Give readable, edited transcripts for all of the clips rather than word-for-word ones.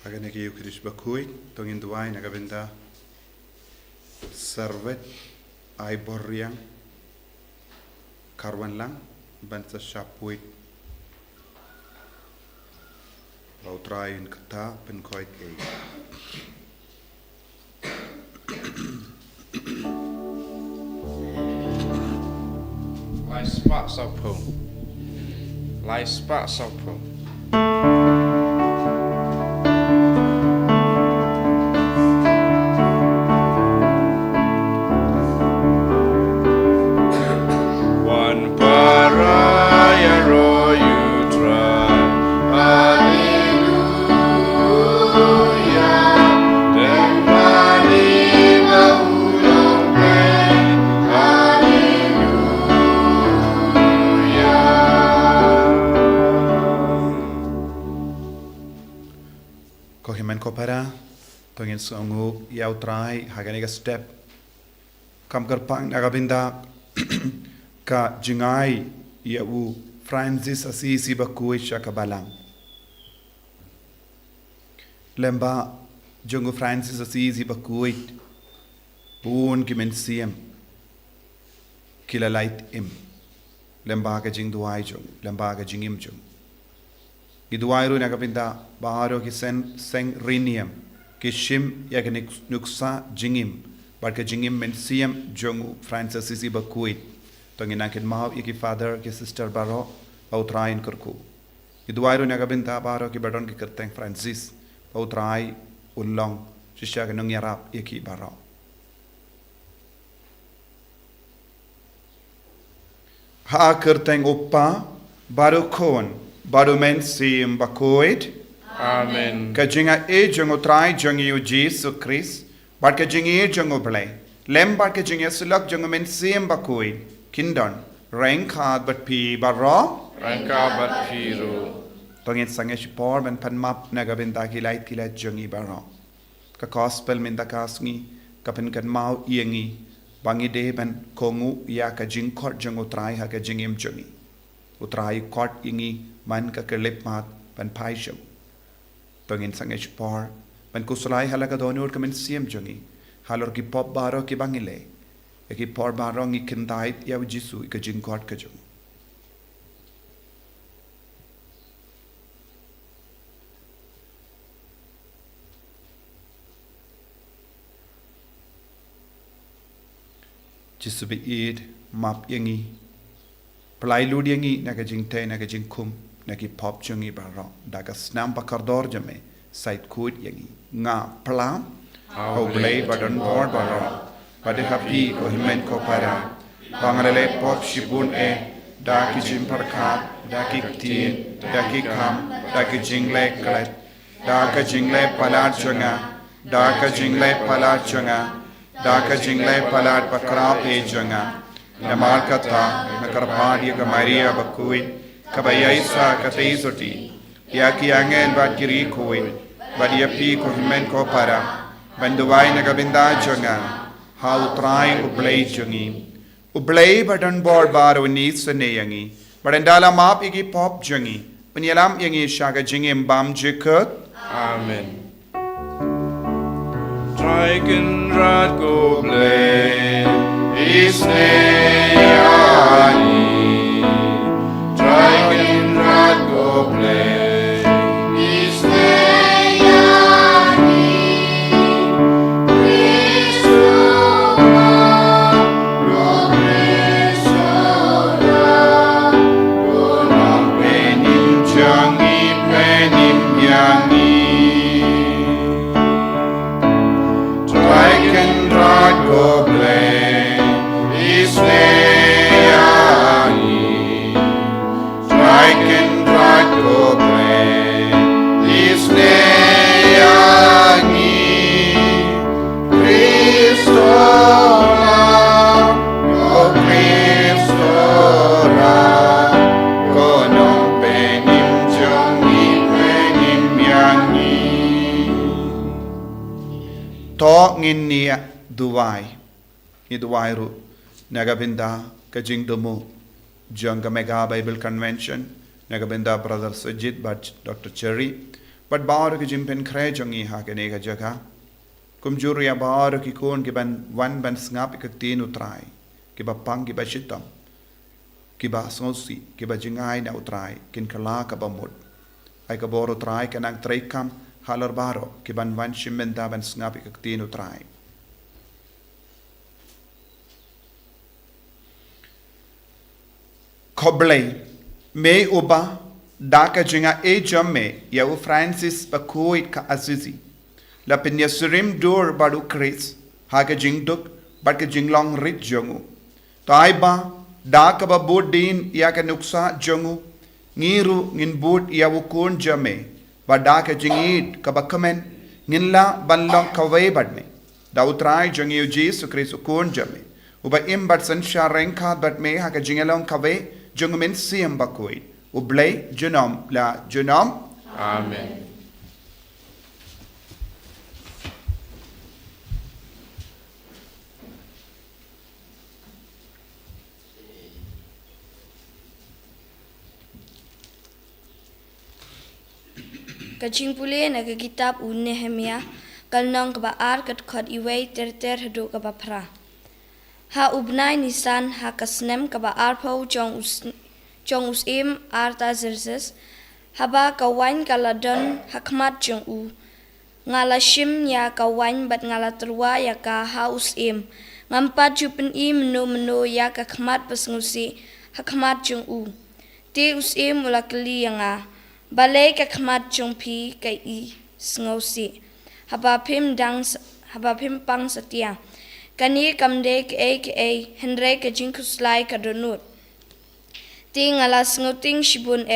Agane ki ukrish Bakhuid tongin duai nagabenda servet ai borriang karwan lang bansa shapuit lautrain kata penkoit ke Lai spak saupo. Lai spak saupo. One paraya royu try. Hallelujah. Dembani mahulong play. Kohiman kopara tongin songu yautrai hagane step kam karpang nagabenda ka jingai yau Francis Assisi Bakhuid ka Balang lemba jongu Francis Assisi Bakhuid bun kimensiam kila Lait-ïa lemba ka jing duai jong lemba ka jingim jong Iduairu nagabinda baharo ki seng riniam ki shim yak nuksa jingim barka jingim mensiam jongu Francis Assisi Bakhuid tongina kin maw iki father ki sister baro pautrain kurku Iduairu nagabinda baharo ki badon ki kerteng Francis pautrai ullong shisha ki nung yarap iki baro ha kerteng uppa baru kon Baru mensiam Bakhuid. Amen. Kajinga jongo trai jongi u Jesus Christ. But kajingi jongo blay. Lem but kajinga sulak jongo mensiam Bakhuid. Kindon. Rankad but pi barro. Ranka bat piru. Tongin sangesh por ben panmap nagabinda kilait kilat jongi barro. Ka gospel minda kasngi. Kapin kan mau iengi. Bangi de ben kongu ya kajing kot jongo trai ha kajingim jongi. Utrai kot ingi. Man ka kelip mat ban paisham tongin sangesh por ban kusulai halaga donur kamen siam jongi halor ki pop baro ki bangile e ki por baro ngi kindait ya jisu ka jingkot ka jong jisu be id map yangi Pelai ludi yangi naga jing te naga jing kum nagi pop jungi baro daga snam bakardor jame sait kud yangi nga plam au blay badon board baro bade happy ko himen ko para bangalele pop shibun da ki jim parkat da ki tin da ki kam da ki jingle klet da ka jingle palat chunga da ka jingle palat chunga da ka jingle palat bakra pe chunga Namal kata nakarpadi ka Maria Bakhuid kabayaisa kateisoti ya ki angel bat kiri kuid badia pi ko himen ko para banduai nagabinda chunga how try ublay chungi ublay badan board baro ni saneyangi badandala map igi pop chungi penyalam yangi shaga jingim bam jikut Amen. Dragon rat go blay. Sngi, dragon rat go play. Sngi, Christuna, go Christuna, go nam penim jangi penim yangi. Dragon rat go play. Sngi, dragon rat go play. Sngi, Christona, go Christona, go non penim jongi penim yangi. to ngin nia duwai ni duwai ru nagabinda kajing domo janga mega Bible Convention nagabinda brother Sajid but Dr. Cherry But baru ki jimpen kre jongi ha ke nega jaga. Kum juria baru ki kon ki ban wan ban ngap ik tin utrai. Ki ba pang ki ba shitam. Ki ba ngosi ki ba jingai na utrai kin kala ka ba mod. Ai ka boro trai ka nang trai kam halar baro ki ban wan shimmen da ban ngap ik tin utrai. Koblei me uba daka jinga e jamme ya u Francis Bakhuid ka azizi la pinya surim dur badu Chris ha ka jingduk bad ka jinglong rit jongu tai ba daka ba bodin ya ka nuksa jongu ngiru ngin bud ya u kon jamme ba daka jingit ka bakamen nginla banlong ka we badme da utrai jongi u Jesus Christ kon jamme uba im bad sansha renka bad me ha ka jingalong ka we Jungmin siam Bakhuid, ublay junom la junom. Amen. Kaching pule na kitab Nehemia kalnong kabaar kat khod iway ter hado kabapra. Ha ubnai nisan ha kasnem kabaar pau jong us im arta zirses haba kawain kaladon hakmat jong u ngala shim ya kawain bat ngala terwa ya ka ha us im ngampat jupen im meno ya ka khmat pasngusi hakmat jong u ti us im ulakli yanga balai ka khmat jong pi kai I sngosi haba pim pang satia kani kamde ke henre ke jingkuslai ka donut ti ngala sngoting shibun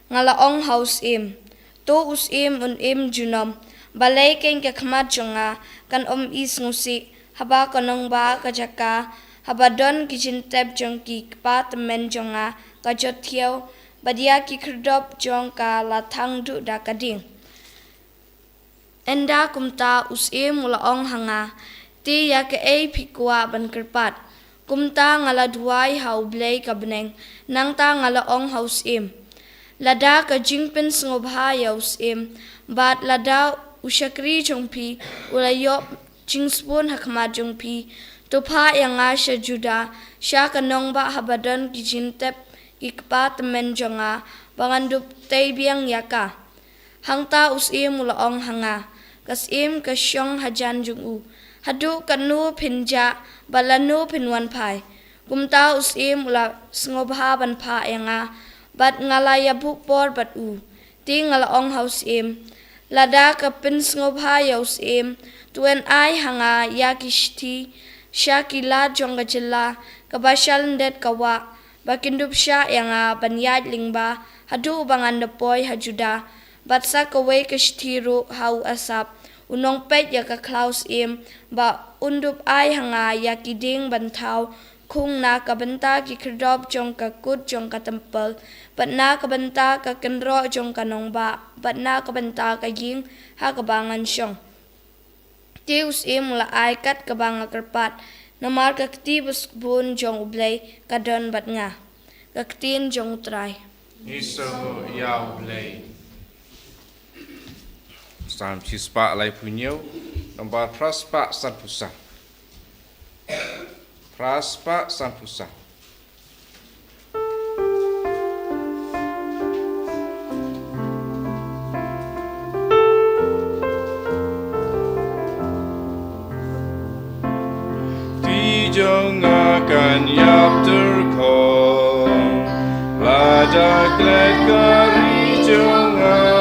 ngala ong house im to us im un im junom balai ken ka khmat jonga kan is ngusi haba kanong ba ka jaka haba don kitchen tab jong ki pat men jonga ka jothiau badia ki khrdop jong ka la thang du da kading enda kumta us im mula ong hanga ti ya ke pikwa ban kerpat kumta ngala duai hau blai ka beneng nang ta ngala ong haus im lada ka jingpen ngobha yaus im bat lada ushakri jongpi ulayo jingspon hakma jongpi topa yanga sha juda sha kanong ba habadan kijintep ikpat men jonga bangandup taibiang yaka hangta us im mula ong hanga kas im ka syong hajan jungu hadu kanu pinja balanu pinwan pai kumta us im ula ngobha ban pha yanga bat ngala ya bukpor bat u ti ngala ong house im lada ka pin ngobha ya us im tuen ai hanga ya kishti shakila jonga jilla ka bashal ndet kawa bakindup sha yanga ban yat lingba hadu bangan depoi hajuda bat sa ka we kishtiru hau asap unong pet ya ka klaus im ba undup ai hanga ya kiding bantau khung na ka banta ki khrdop jong ka kut jong ka temple bat na ka banta ka kenro jong ka nong ba bat na ka banta ka ying ha ka bangan syong tius im la ai kat ka banga kerpat namar ka ktibus bun jong ublay ka don bat nga ka ktin jong trai Iso ya ublay Sam chispa lai punyo nomor praspa san pusat. Praspa san pusat. Tijong akan yap terkong lada klet kari jonga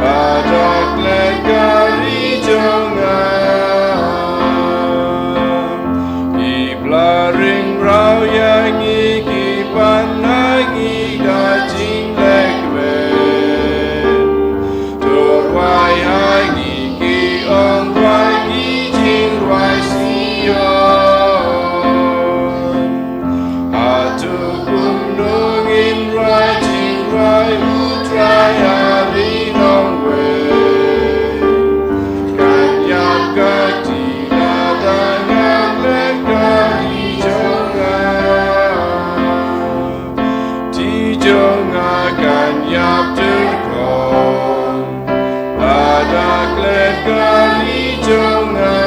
Badak let kari jonga Kumdongin rajin rai utrayari nongwe Kanyap katila dengan lekari jonga Di jonga kanyap terkong Ada lekari jonga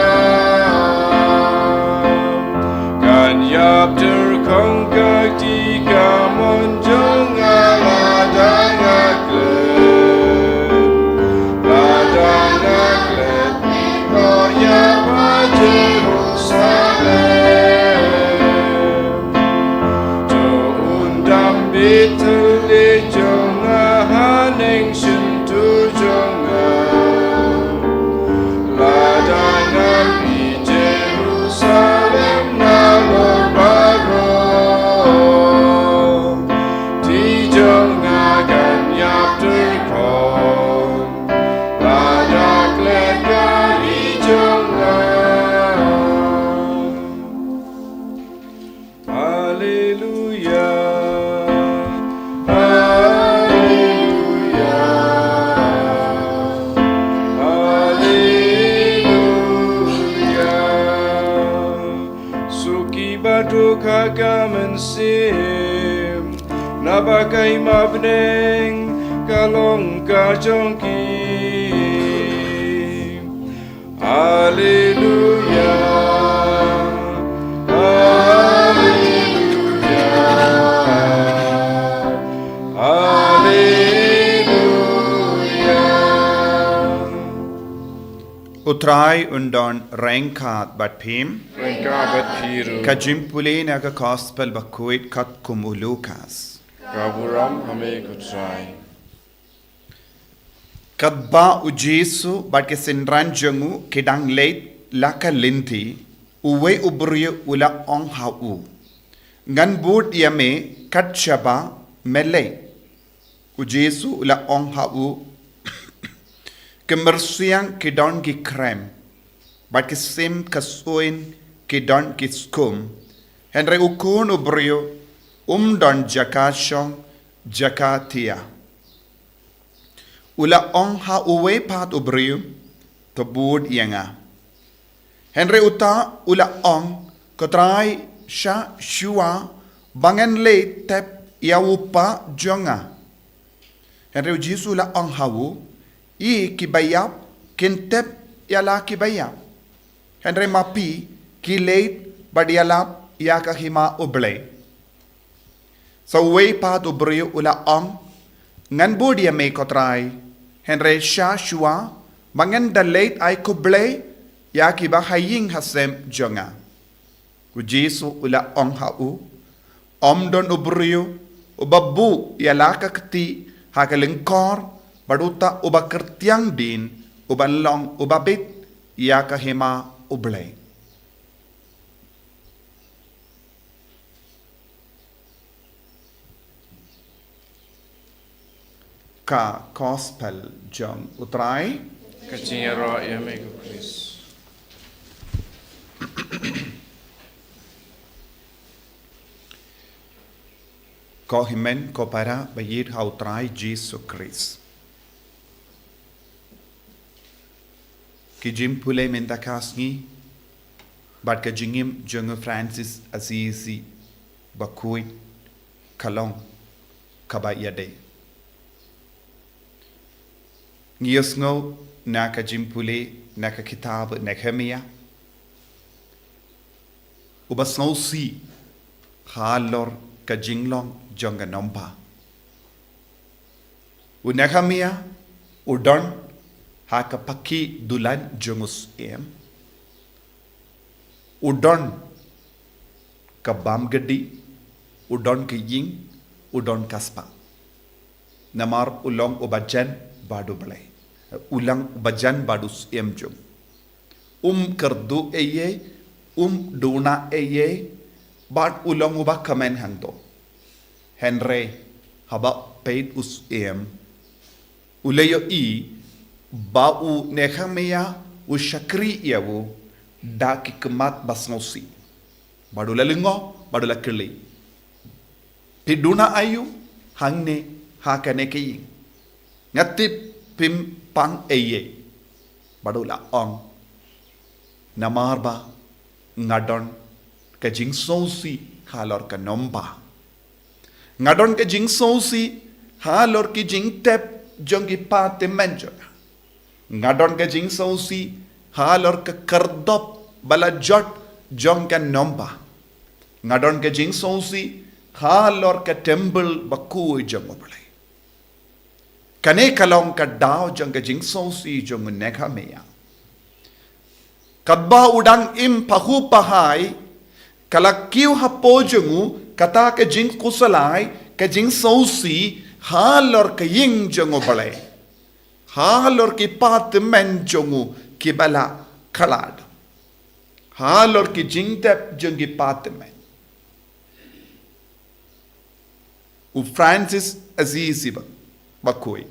Kanyap terkong ketika monjonga ladang aklet Ladang aklet Roya Jerusalem Joundam bitele jonga haneng sentu jonga Ladang api Jerusalem nalor baro Di jonga kanyap terkong Ladang lekari jonga Haleluya Haleluya Haleluya Suki batu kagaman sim Nabakai mabneng kalong kajongki Haleluya Haleluya Haleluya Utrai undon rengkat bat pim Rengkabat piru kajimpule naga gospel Bakhuid kat kumulukas Kaburam hame kutrai kadba ujesu bat ke sindran jangu kedang leit laka linti uwe ubriyo ula ong hau ngan bud yame kat shaba mele ujesu ula ong hau kemersiang kedon ki krem bat ke sim kasuin kedon ki skum henre ukun ubriyo don jakashong jakatia ula ong ha uwe pat ubriyo to bud yanga henre uta ula ong kotrai sha shua bangen le tep yaupa jonga henre ujisu ula ong hawu I kibayap kintep yala kibayap henre mapi kileit badialap yakahima uble so way pat ubriyo ula ong ngan budia me kotrai henre sha shua bangen daleit ay kuble yakiba haying hasem jonga ujisu ula ong hau omdon ubriyo ubabu yalaka kti hakalingkor baduta ubakertiang din ubanlong ubabit yakahima uble ka gospel jong utrai Kacinyaro yame kukris ko himen ko para bayir ha utrai Jesus Christ ki jimpule mentakasngi bat ka jingim jong Francis Assisi Bakhuid kalong kabayade ngiyosngo naka jimpule naka kitab Nehemia ubasngo si halor ka jinglong jonga nomba Nehemia udon haka paki dulan jongus udon ka bamgadi udon ka ying udon kaspa namar ulong ubajan badu balai ulang bajan badus jom kerdu eye duna eye bad ulong uba kamen hangto henre haba paid us ulayo bau Nehemia ushakri yawu daki kemat basnosi badula lingo badula kili Piduna ayu hangne hakane kiying. Ngati pim pang eye. Badula ong. Namarba ngadon ka jing sousi halor ka nomba. Ngadon ka jing sousi halor ki jing tep jongi pate menjoga. Ngadon ka jing sousi halor ka kardop bala jot jong ka nomba. Ngadon ka jing sousi halor ka temple Bakhuid jong obalay. Kane kalong ka dao jong ka jing sousi jong nekha meya. Kadba udang im pahu pahay kalakiw hapo jongu kata ka jing kusalay ka jing sousi halor ka ying jongu balay. Halor ki patmen jongu ki bala kalad. Halor ki jing tep jongi patmen. U Francis Azizi Bakhuid.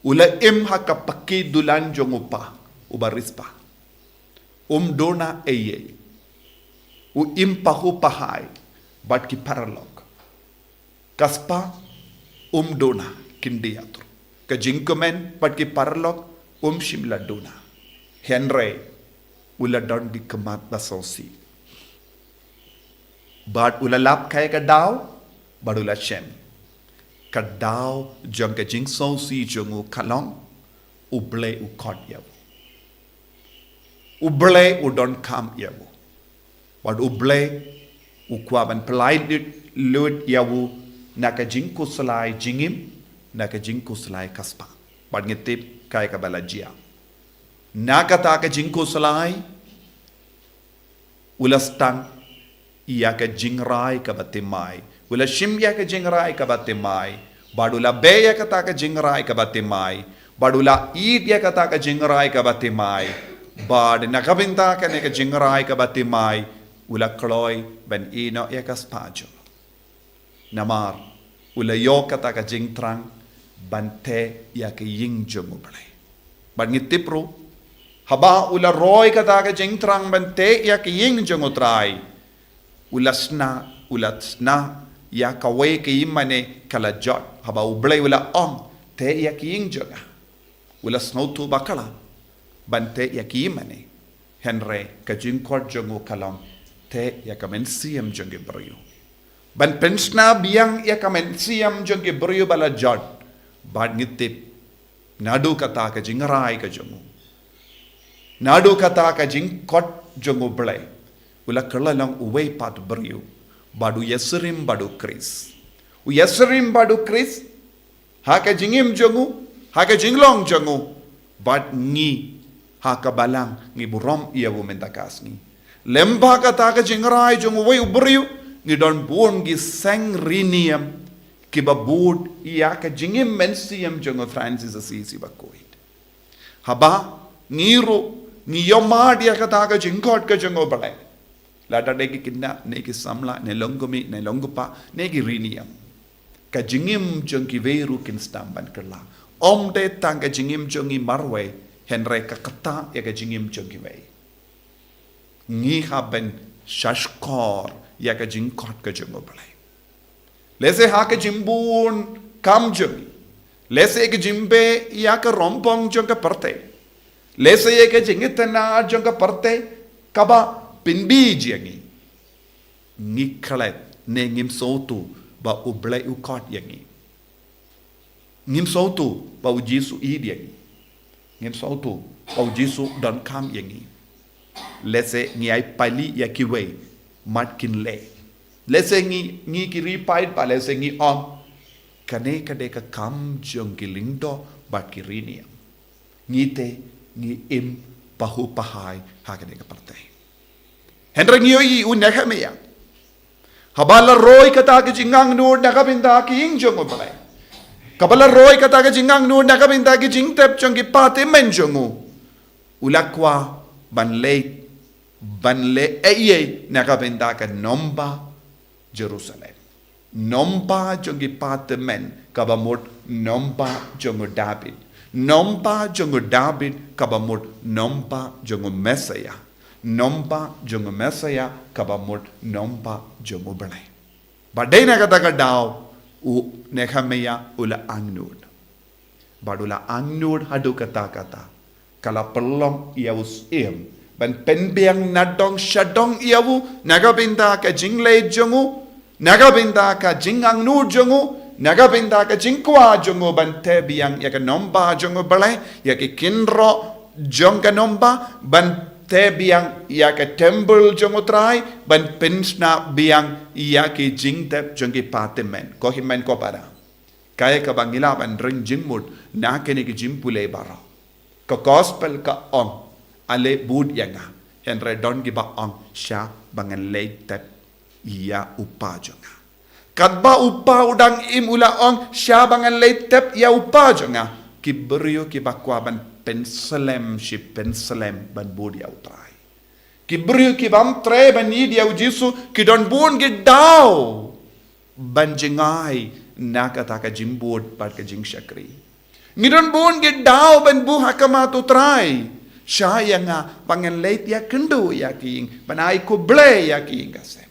Ula im hakapaki dulan jongu pa ubarispa. Dona eye. U impahu pahay bat ki paralog. Kaspa dona kindiatro. Ka jinkomen bat ki paralog shimla dona. Henry ula don di kemat basosi. Bat ula lap kaya ka daw badula shem. Ka daw jong ka jing sosi jongu kalong uble u kod yaw. Uble u don kam yawu. Wad uble u kwaban pelai lut yawu naka jingku selai jingim naka jingku selai kaspa. Wad ngitip kai ka balajia. Naka ta ka jingku selai ulastang iya ka jingrai ka batimai. Ula shim ya ka jingrai ka batimai. Badula be ya ka ta ka jingrai ka batimai. Badula eat ya ka ta ka jingrai ka batimai. Bad nakabinta ka neka jingrai ka batimai ula kloy ben ino ya ka spajo. Namar ula yo ka ta ka jingtrang bante ya ka ying jongu balay. Bad ngitipro haba ula roy ka ta ka jingtrang bante ya ka ying jongu try. Ulasna ya ka we ka yimane kala jot haba ublay ula ong te ya ka ying jonga. Ulasno tu bakala. Bante yakimane Henry kajing kod jongo kalong te yakamen siyam jonge brio. Ban pensna biang yakamen siyam jonge brio bala jod. Bad ngitip nadu kata kajing rai ka jongo. Nadu kata kajing kod jongo blay. Ula kerlalong uwe pat brio. Badu yasirim badu kris. U yasirim badu kris. Haka jingim jongo. Haka jinglong jongo. Bad ngi haka balang ngi burom iya bu mentakas ngi. Lemba kata ka jingrai jong way ubriu ngi don buon ngi seng riniam ki babud iya ka jingim mensiam jong Francis Assisi Bakhuid. Haba ngiro ngi yomad ya kata ka jingkot ka jong balay. Lada de ki kinna ne ki samla ne longomi ne longopa ne ki riniam. Ka jingim jong ki veru kin stamban kerla. Om de tang ka jingim jong i marwe Henry kakata ya ka jingim jongi wei. Ngi haben shashkor ya ka jingkot ka jongo balay. Lese ha ka jimbun kam jongi. Lese ka jimbe ya ka rompong jonga parte. Lese ya ka jingitana jonga parte kaba pinbi jangi. Ngi kalet ne ngim sotu ba ublay ukot yangi. Ngim sotu ba ujisu idi yangi. Ngim sautu au jisu don kam yangi. Lese ngi ay pali ya kiwe matkin le. Lese ngi kiri pait pa lese ngi om. Kane kade ka kam jong kilingdo bat kirini. Ngi te ngi im pahu pahay hakade ka partay. Hendra ngi yoyi unyaka meya. Habala roy kata ka jingang nur nakabinda ki ing jong balay. Kabala roy kata ka jingang nur nakabinda ki jing tep jong ki pate men jongu. Ulakwa banle eye nakabinda ka nomba Jerusalem. Nomba jong ki pate men kabamut nomba jongu David. Nomba jongu David kabamut nomba jongu Messiah. Nomba jongu Messiah kabamut nomba jongu balay. Badai na kata daw u Nehemia ula angnud. Badula angnud hadu kata kala pelong iaus ban penbiang nadong syadong iawu nagabinda ka jinglay jongu nagabinda ka jingang nur jongu nagabinda ka jingkwa jongu ban tebiang ya ka nomba jongu balai ya ki kinro jong ka nomba ban tebiang ya ka temple jongu trai ban pensna biang ya ki jingtep jongi patemen ko himen ko para kaya ka bangila ban ring jingmud na kene ki jimpule bara ka gospel ka ong ale bud yanga henre don giba ong sha bangan leitep ia upa jonga kadba upa udang imula ong sha bangan leitep ia upa jonga kibrio kibakwa ban penselem shi penselem ban bud ya utrai kibrio kibam tre ban dia ujisu kidon bun gidaw ban jingai nakata ka jimbud par ka jing shakri ngidon bun gidaw ban bu hakama tu trai Siya nga pangan Lait-ïa kendo ya king panay ko ble ya king kasem.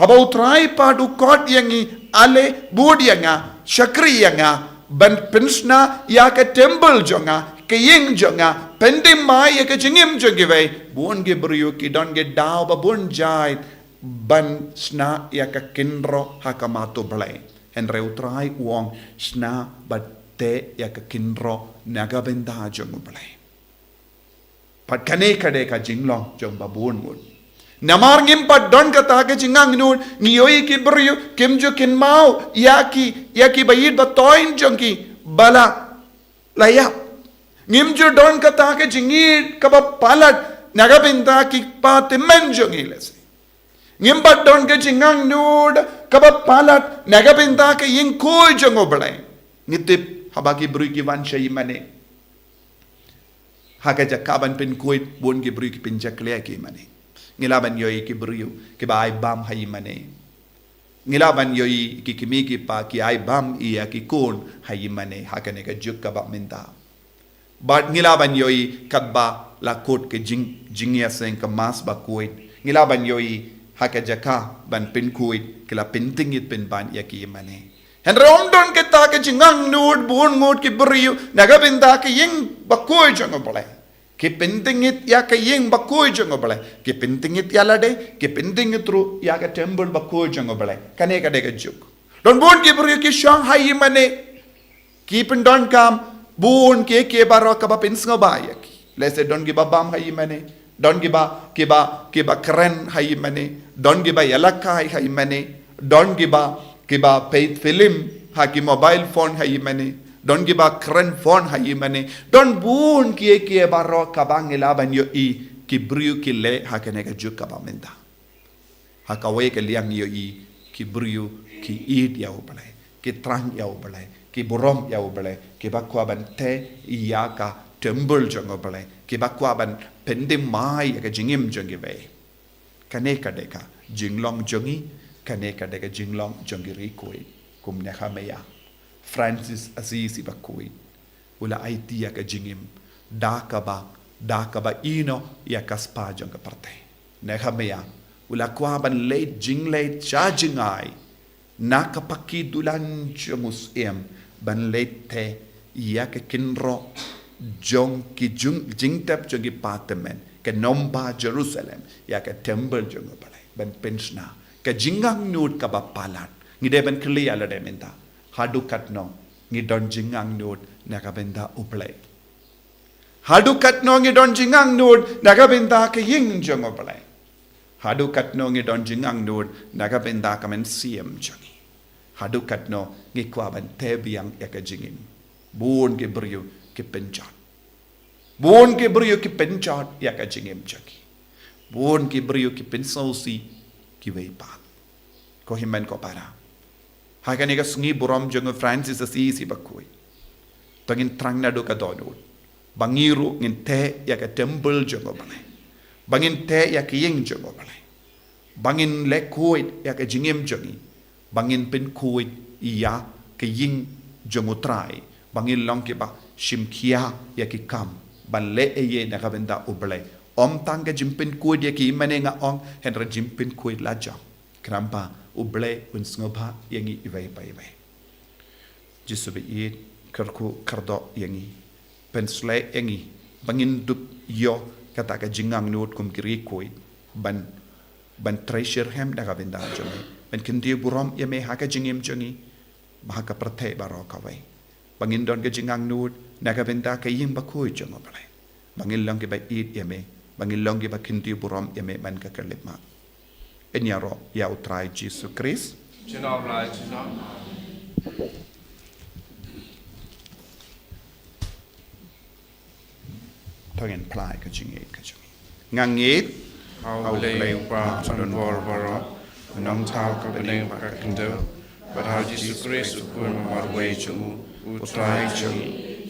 Habaw try pa du kot yang ale bud nga shakri nga ban pensna ya ka temple jonga kaying jonga pendim mai ya ka jingim jongive bun ge brio ki don ge daw ba bun jai ban sna ya ka kinro hakamato ble henre utrai wong sna batte ya ka kinro nagabenda jongu ble. Pat kane kade ka jinglong jong babun mud. Namar ngim pat don kata ke jingang nur ngiyoi ki brio kimjo kin mau yaki bayid batoin jong ki bala layap. Ngimjo don kata ke jingir kabab palat nagabinta ki pate men jong ilese. Ngim pat don ke jingang nur kabab palat nagabinta ke ying koi jong oblay. Ngitip habagi brio ki wan shayi mane. Haka jakaban pen kuit bon ki bru ki pen jakle ki mane ngilaban yoy ki bru ki ba ay bam hay mane ngilaban yoy ki kimi ki pa ki ay bam iya ki kon hay mane haka ne ka juk ka ba minta but ngilaban yoy kadba la kot ke jingya sen ka mas ba kuit ngilaban yoy haka jaka ban pen kuit kila pentingit pen ban ya ki mane henre omdon ke ta ke jingang nod bon ngot ki bru nagabinda ke ying bakoy jong boleh ke pentingit ya ke ying bakoy jong boleh ke pentingit ya lade ke pentingit ru ya ke temple bakoy jong boleh kane ka de ke juk don bon ki bru ki shanghai mane ki pendon kam bon ke baro ka ba pensnga ba ya ki lese don gi babam hai mane don gi ba keren hai mane don gi ba yalaka hai mane don gi ba paid film haki mobile phone hai mane don gi ba keren phone hai mane don bun ki baro kabang ilaban yo i ki brio ki le hakane ka juk ba menda hakawe ke liang yo i ki brio ki id ya obalai ki trang ya obalai ki borom ya obalai ki ba kwa ban te ya ka temple jong obalai ki ba kwa ban pendim mai ka jingim jong be kane ka deka jinglong jongi kane ka deka jinglong jongi rikoi kum Nehemia Francis Assisi Bakhuid ula aitia ka jingim dakaba ino ya kaspa jong ka parte Nehemia ula kwa ban late jinglate chargingai nakapaki dulan jongus ban late ya ka kinro jong ki jingtap jongi patemen ke nomba Jerusalem ya ka temple jong balai ban pensna ka jingang nut ka bapalat ngide ban kli ala de menta hadu katno ngidon jingang nut naga benda uplay hadu katno ngidon jingang nut naga benda ka ying jong uplay hadu katno ngidon jingang nut naga benda ka men siem jongi hadu katno ngikwa ban tebiang ya ka jingin bun ke brio ke penjat bun ke brio ke penjat ya ka jingim jongi bun ke brio ke pensausi ki weipat ko himen ko para hakane ka Sngi borom jong Francis Assisi Bakhuid tangin trang na do ka donut bangiru ngin te ya ka temple jong balai bangin te ya ka ying jong balai bangin le kuit ya ka jingim jongi bangin pen kuit iya ka ying jong utrai bangin long ke ba shimkia ya ki kam ban le ye na ka benda ublai om tang ka jimpin kuit ya ki mane nga ong henra jimpin kuit la jong krampa uble un sngoba yangi ibai bai bai jisu be it kerku kerdo yangi pensle yangi bangin dup yo kata ka jingang nut kum kiri koi ban treasure hem daga benda jome ban kendi buram yame haka jingim jongi bahaka prate baro kawai bangin don ka jingang nut naga benda ka yim bakhuid jongo balai bangin long ke ba it yame bangin long ke ba kendi buram yame ban ka kelip ma enyaro ya utrai Jesus Christ Chinam lai chinam. Tangen plai ka jingi ngangit How lay pa chan bor baro. Nong tau ka beneng pa kendo. But how Jesus Christ ukun mar way chung utrai chung.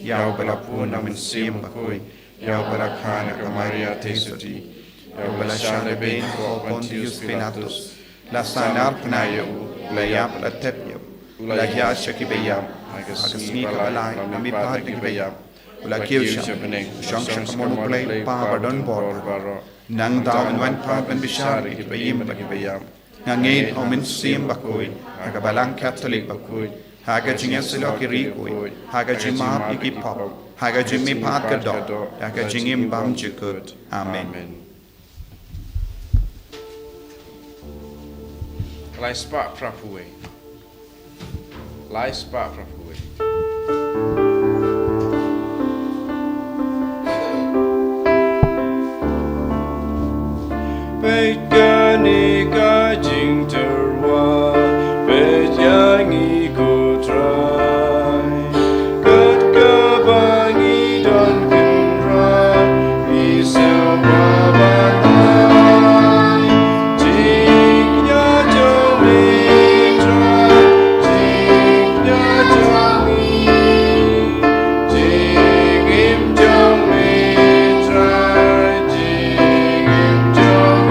Yau bala pun namin sim bakoi. Yau bala khana ka Maria tesoti. Yau bala shale ben ko Pontius Pilatus. La sanar pnayo la yap la tepyo. La ya shaki beyam. Agasni ka balai nami pa beyam. Ula kiusha shang shang kamonu play pa badon bor nang daw in wan pa ben bishari ki bayim ba ki bayam ngangin omin sim bakoi aga balang catholic bakoi haga jinga silo ki rikoi haga jima ki pop haga jimi pat ka do haga jingim bam jikut amen Lai spa prapuwe. Lai spa prapuwe. Beit gani ka jing terwa, beit yang ikut rai. Kat kebangi dan kenra, isau babai. Jingnya jauh mitrai, jingnya jauh jingim jauh mitrai, jingim jauh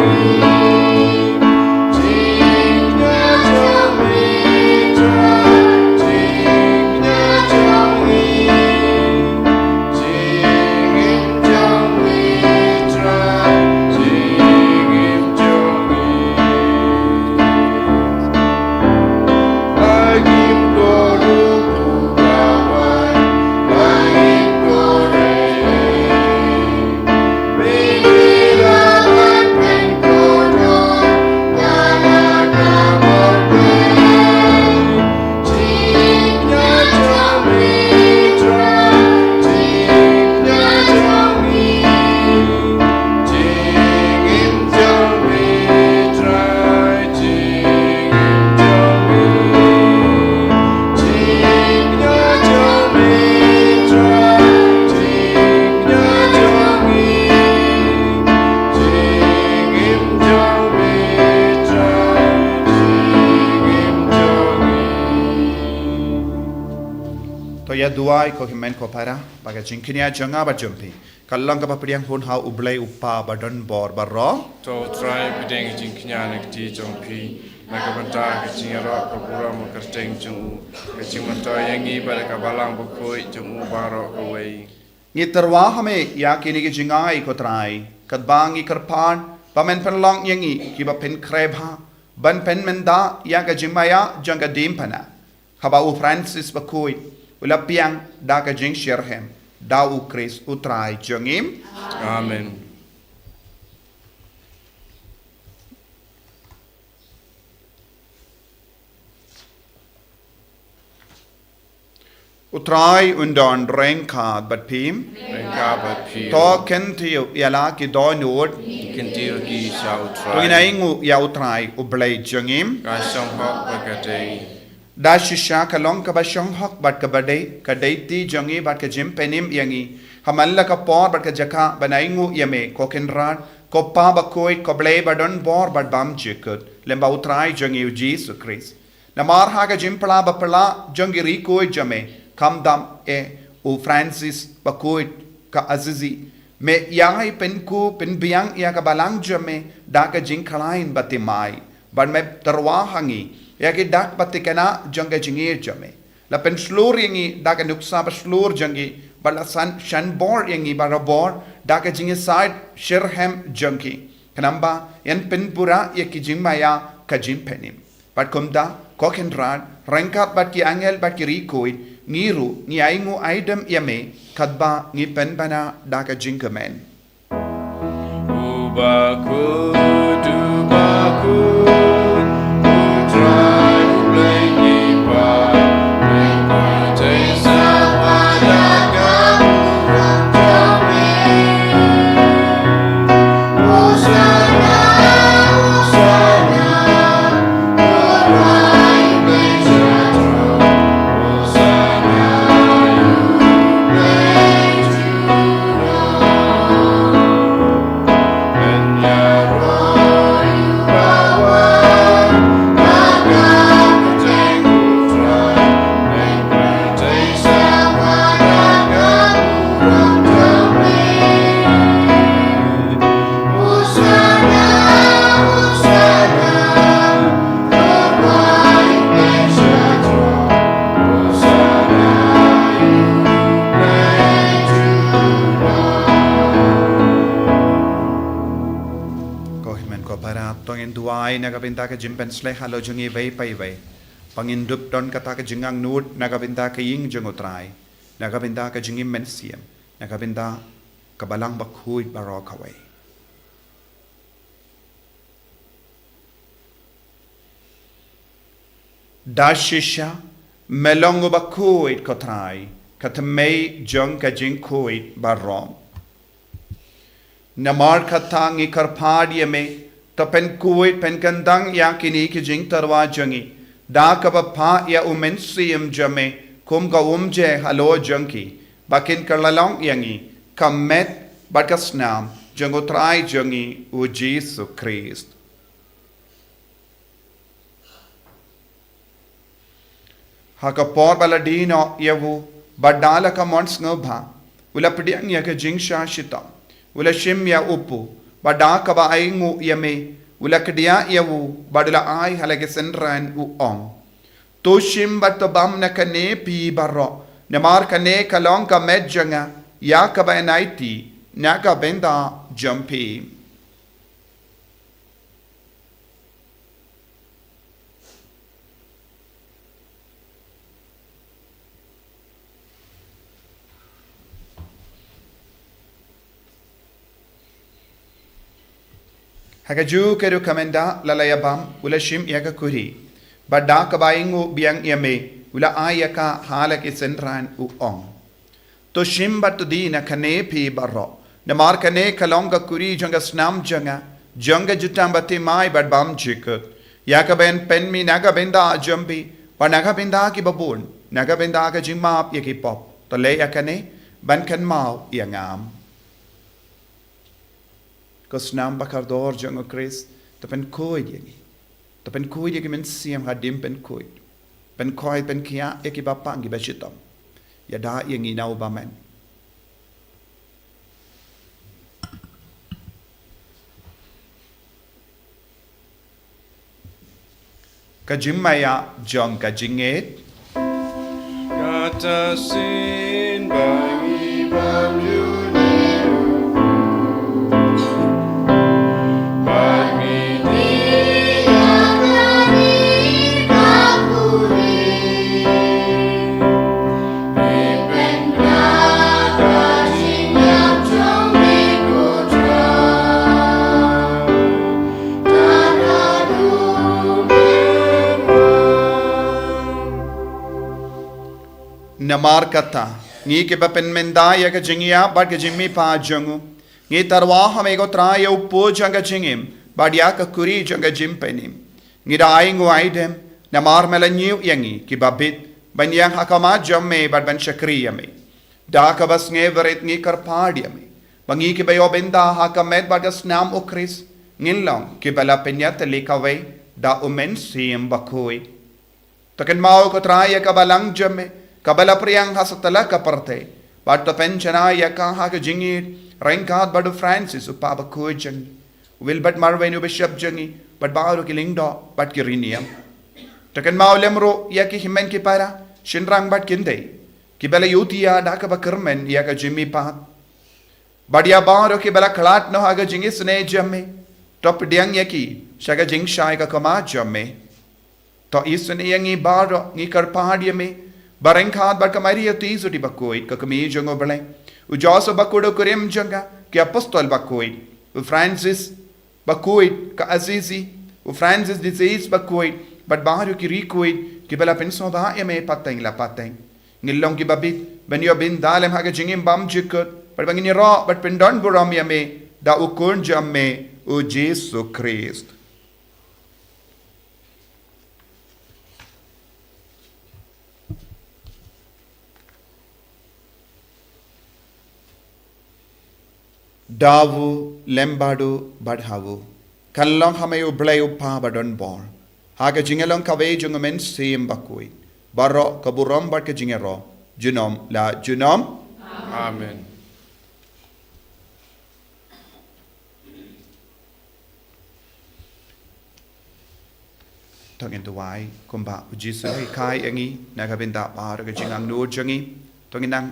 ya duai ko himen ko para baga jingkinia janga ba jumpi kallang ka papriang hun ha ublai uppa badon bor barro To try bideng jing knyanek ti jompi nakabanta ka jingara ka pura mo kerteng chung ka jingmanta yangi bar ka balang bakoi chung baro ka wei ngi terwa hame ya kini ki jingai ko trai kat bangi karpan pamen pen long yangi ki ba pen krebha ban pen menda ya ka jimaya janga dimpana khaba u Francis bakoi ula piang da ka jing sherhem da u Chris utrai jongim Amen. utrai undon renka bat pim Renka bat pi. to kentiu yala ki do nod Kintir ki shall to try. ina ingu ya utrai ublai jongim Ka shong hok bakate. da shisha ka long ka ba shong hok bat ka badai ka deiti jongi bat ka jim penim yangi hamalla ka por bat ka jaka banaingu yame ko kenran ko pa ba koi ko blai badon bor bat bam jikut lemba utrai jongi u Jesus Christ namar ha ka jim pala ba pala jongi ri koi jame kam dam e u Francis ba koi ka azizi me yangai pen ku pen biang ya ka balang jame da ka jing khalain batimai ban me terwa hangi ya ki dak batikana janga jingi jame la pen slur yangi da ka nuksa ba slur jangi bala san shan bor yangi bara bor da ka jingi side shirhem jangi kanamba yan pen pura ya ki jingmaya ka jim penim bat kumda kokenrad rengkat bat ki angel bat ki rikoid ngiru ni aingu aidem yame kadba ngi penbana daka jinkamen Bakhuid, utrai blengi pa, blengi sawadaga murantame. Hosana, Hosana, urai bejatra. Hosana, nagabinta ka jimpen sleh halo jungi vei pai vei pangin dup don kata ka jingang nut nagabinta ka ying jungutrai nagabinta ka jingim mensiam nagabinta ka balang bakhuid barok away dashisha melongo bakhuid kotrai katamei jung ka jing khuid barom namar khatang ikarpadi me to pen kuit pen kandang ya kini ki jing tarwa jangi da ka pa ya umensium jame kum ka umje halo jangi bakin karlalong yangi kamet bakasnam jango trai jangi u Jesus Christ haka por baladino yavu badala ka mons ngobha ula pediang ya ka jing shashita ula shim ya upu bada kaba aingu yame ulakdia yawu badala ai halage senran u ong toshim batobam na kane pi barro namar kane kalong ka medjanga ya kaba naiti naka benda jumpi Hagaju keru kamenda lalayabam ulashim yaga kuri badda kabaingu biang yame ula ayaka halaki senran u ong to shim batudi na kane pi barro namar kane kalonga kuri janga snam janga jutambati mai badbam jikut yakaben penmi nagabenda jambi wa nagabenda ki babun nagabenda ka jimap yaki pop to le yakane ban kan mau yangam Kosnam bakardor jango Chris tapen koid yagi men siam hadim pen koid pen kia eki bapang gi bashitam yada yangi nau bamen kajimaya jong kajinget kata sin bagi bamju namar kata ngi ke bapen menda ya ka jingia bad ke jimmi pa jangu ngi tarwa hame go tra ya upo janga jingim bad ya ka kuri janga jimpenim ngi da aingu aidem namar melanyu yangi ki babit banyang hakama jamme bad ban shakriya me da ka bas nge veret ngi karpadia me bangi ke bayo benda hakamet bad snam o Chris ngilong ki bala penyat likawe da umen sim bakoi taken mau ko tra ya ka balang jamme kabala priyang hasatala kaparte bato penchana yaka ha ka jingi rengkat badu Francis upaba kujang will but marvenu bishop jangi but baru kilingdo but kiriniam taken maulemro yaki himen ki para shinrang bat kinde kibala yutia daka bakermen yaka jimmi pat badia baru kibala klat no haga jingi sne jamme top diang yaki shaga jing shai ka kama jamme To isun yangi baro ngi karpadia me bareng khat bar kamari tisu di Bakhuid ka kami jongo bale. U Joseph Bakhuid kurim janga ki apostol Bakhuid. U Francis Bakhuid ka Azizi. U Francis disease Bakhuid but baru ki Rikuid ki bala penso ba me pateng la pateng. Ngilong ki babit ben yo bin dalem haga jingim bam jikut but bangini ro but pendon buram me da ukun jamme u Jesus Christ. Davu lembadu badhavu kanlong hame ublay upa badon bor haga jingelong kave jungamen sim Bakhuid baro kaburom bad ke jingero junom la junom Amen. Tongin tuwai kumba ujisu kai angi nagabinda par ke jingang nur jangi tongin nang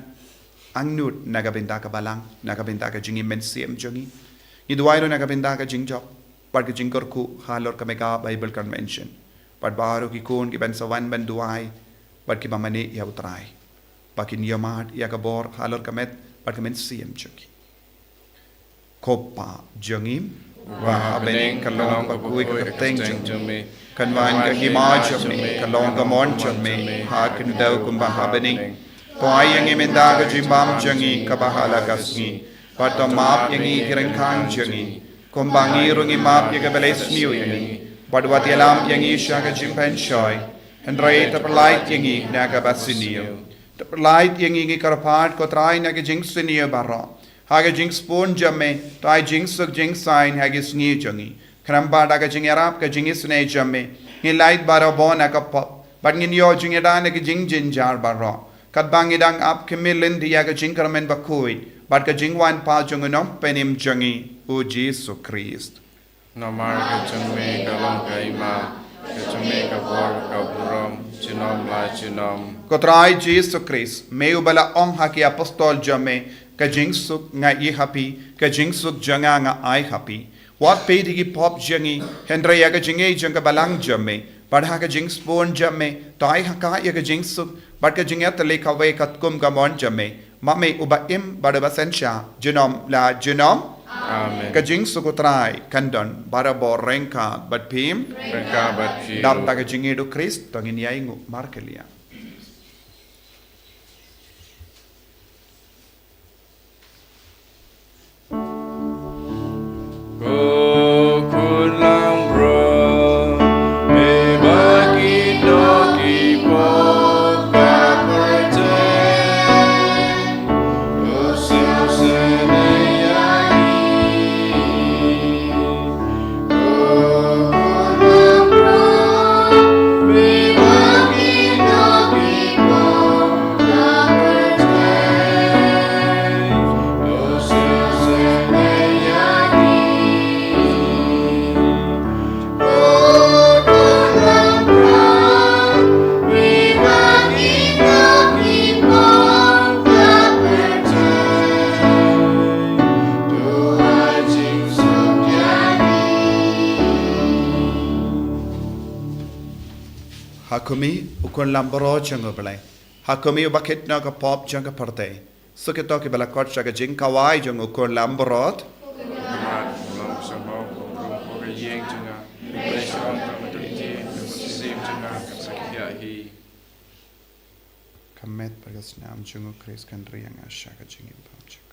angnut nagabinda ka Balang nagabinda ka jingi men sim jangi ni duai ro nagabinda ka jingjop par ke jingkor ku halor ka mega Bible convention par baro ki kun ki ben sawan ben duai par ki mamane ya utrai pakin yamat ya ka bor halor ka met par ke men sim jangi kopa jangim wa abeneng kalong Bakhuid ka teng jangi Kanwan ka himaj me kalong ka mon me hakin daw kumba habening toay yang imenda ka jimbam jangi kabahala kasngi pato map yangi kirengkang jangi kumbangi rungi map yaga beles miu yangi padwati alam yangi sya ka jimpen shoy hendrai tapalait yangi naga basinio tapalait yangi ngi karpat ko trai naga jingsinio barro haga jing spoon jamme tai jing suk jing sign haga sngi jangi Kramba daga jing Arab ka jing isne jamme ni light baro bona ka pop but ngin yo jing edana ka jing jin jar baro kat bangi dang ap kemilin dia ka jing karmen Bakhuid but ka jing wan pa jung nom penim jangi u Jesus Christ Namar ka chungme ka long ka ima ka chungme ka bor ka buram chinom la chinom kotrai Jesus Christ meu bala ong haki apostol jamme ka jing suk nga I happy ka jing suk janga nga I happy Wat pe digi pop jangi hendra yaga jinge janga Balang jamme padha ka jing spoon jamme tai haka yaga jing suk bad ka jinga tale ka we katkum ka mon jamme mame uba im bada basensha junom la junom Amen. ka jing sukutrai kandon bara bor renka bad pim Rengka bat fi dap ta ka jinge do Christ tongin yaingu markelia Kulang bro me bagi doki poka percaya usim senayani Kulang bro me bagi doki poka percaya usim senayani Hakumi ukon lamboro jango belai Hakumi ubakit na ka pop janga parte suketo ki bala kot jaga jing kawai jango ukon lamborot kamet pergas nam jango Chris kandri yang asya ka jingim pamjak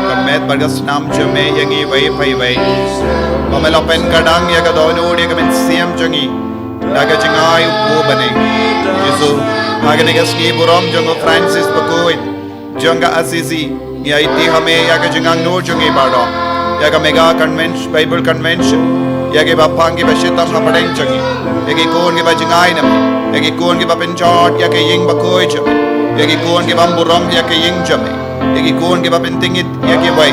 Kamet bagas nam jame yangi way pay way. Pamelapen kadang ya kadonu dia kamen siam jangi. Naga jingai ubane. Yesu magane Sngi buram jongo Francis Bakhuid. Jonga Assisi ya iti hame ya jingang no jangi baro. Ya mega convention Bible convention. Ya ke bapangi bashitam hapadeng jangi. Ya ke kon ke bajingai name. Ya ke kon ke bapenjot ya ke ying Bakhuid jame. Ya ke kon ke bamburam ya ke ying jame. Ya ke kon ke bapentingit ya ke way.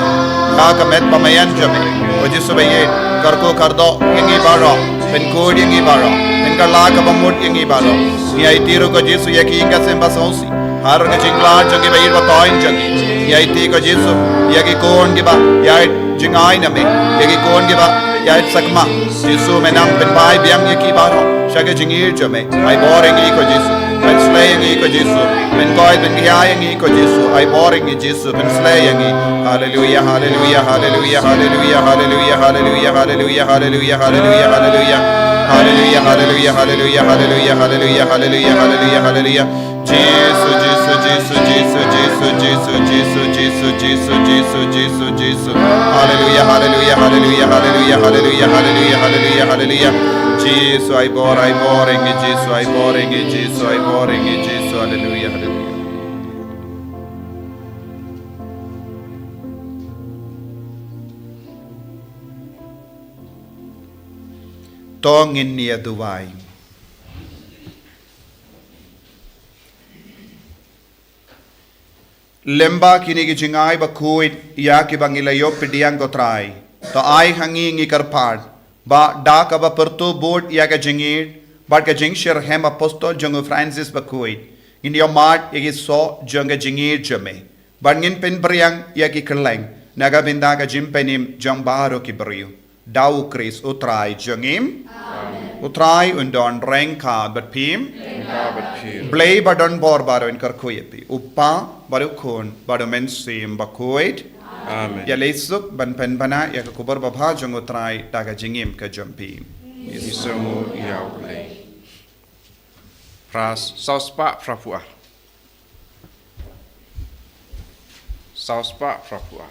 Ya kamet pamayan jame. Ojisu baye karko kardo yangi baro. Penkod yangi baro. Penkala kabamut yangi baro. Ya itiru ko Jesu ya ke inga semba sausi. Har ke jingla jangi bayi batoin jangi. Ya iti ko Jesu ya ke kon ke ba ya jingai name. Ya ke kon ke ba ya sakma. Jesu menam penpai biang ya ki baro. Shage jingir jame. Ai boring iko Jesu. Ben slaying iko Jesu. Ben koi ben giyayang iko Jesu. Ai boring i Jesu ben slaying i. Hallelujah, hallelujah, hallelujah, hallelujah, hallelujah, hallelujah, hallelujah, hallelujah, hallelujah, hallelujah. Hallelujah, hallelujah, hallelujah, hallelujah, hallelujah, hallelujah, hallelujah, hallelujah. Jesus, Jesus, Jesus, Jesus, Jesus, Jesus, Jesus, Jesus, Jesus, Jesus, Jesus. Hallelujah, hallelujah, hallelujah, hallelujah, hallelujah, hallelujah, hallelujah, hallelujah. Jesus, I boring, Jesus, I boring, Jesus, I boring, Jesus, hallelujah, hallelujah. Tong in near Dubai. Lemba kini ki jingai Bakhuid ya ki bangilayo pidiang ko try. To ai hangi ngi karpad. Ba da ka ba perto board ya ka jingir. Ba ka jingshir hem apostol jongo Francis Bakhuid. In your mart ya ki so jonga jingir jame. Ba ngin pen briang ya ki kerleng. Naga binda ka jimpenim jong baro ki brio. Dau Chris utrai jongim. Utrai undon rengka but pim. Blay badon bor baro in karkuyepi. Upa baru kun baru mensim Bakhuid. Amen. Ya lesuk ban pen bana ya ka kubar babha jong utrai daga jingim ka jompi. Yesumu yaule. Pras sauspa frapua. Sauspa frapua.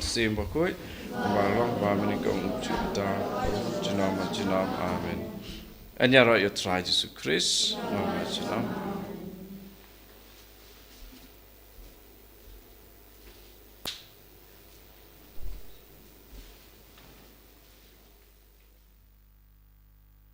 Sim Bakhuid, Balang, Balang, Jinam, Amen. And you try Jesus Christ,